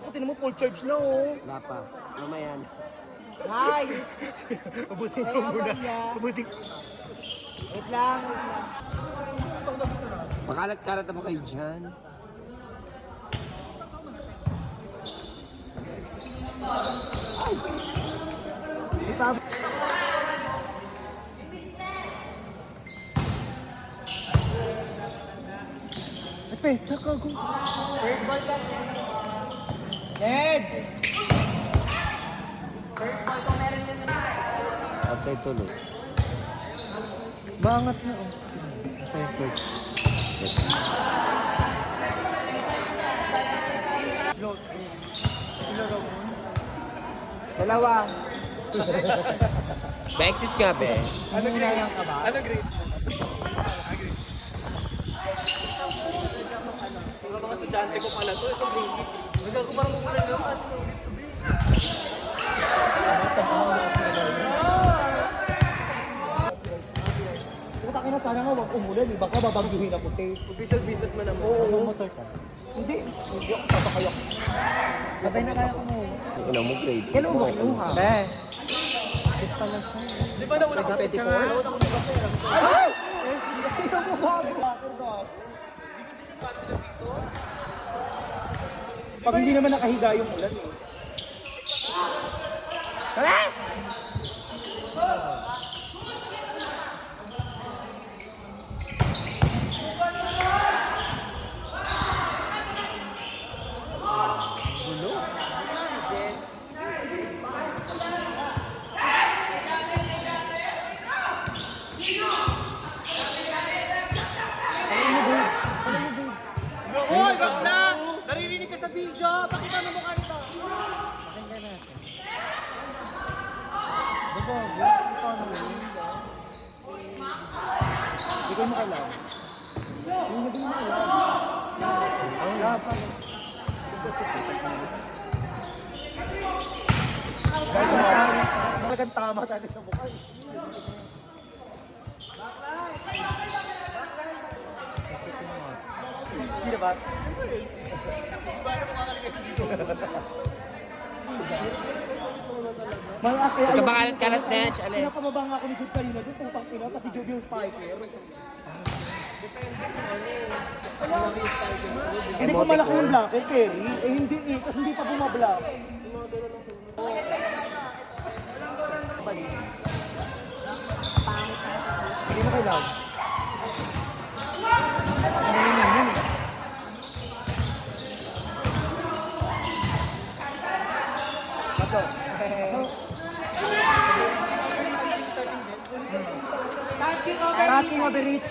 ko, tinan mo, full charge na, oh. Wala pa. Mamaya na. Hi! Ubusin ko Ay, muna. abang niya. Ubusin. Wait lang. Makalat-kalat naman kayo dyan. Ay, pesta ka, go. Ned! Outside tuloy. Bangat na, oh. Perfect. Dalawa. Bexis nga, be. Ano ginayang ka ba? Ano grade? Mga estudyante ko pala to, ito grade. Wala ko parang kukulan lang kasi Puta ka na, sana nga wag umulan, baka babagyuhin ako, te. Official business man naman. Oo. Motor ka? Hindi ako papakayak. Sabay na kaya ko mo. Ano mo grade? Kailan mo kinuha? Be. Bakit pala siya? Di ba nauna ka 24? Nauna ko ba pera? Ay! Hindi ako bago. Pag hindi naman nakahiga yung ulan eh. Tara! Hoy, bakla! Naririnig ka sa video! Pakita mo mukha nito! Pakinggan natin. Diba? Paano yun? Hindi ko mo kailangan. Hindi mo kailangan. Wala pa. Talagang tama tayo sa mukha. Sino ba? Pagkabakalat-kalat na yan, Chale. Pinapamaba nga ako ni Jude kanina doon, putang ina, kasi Jude yung spiker. Hindi ko malaki yung blocker, Kerry. Eh hindi eh, kasi hindi pa bumablock. Hindi mo kailangan. Touching over reach.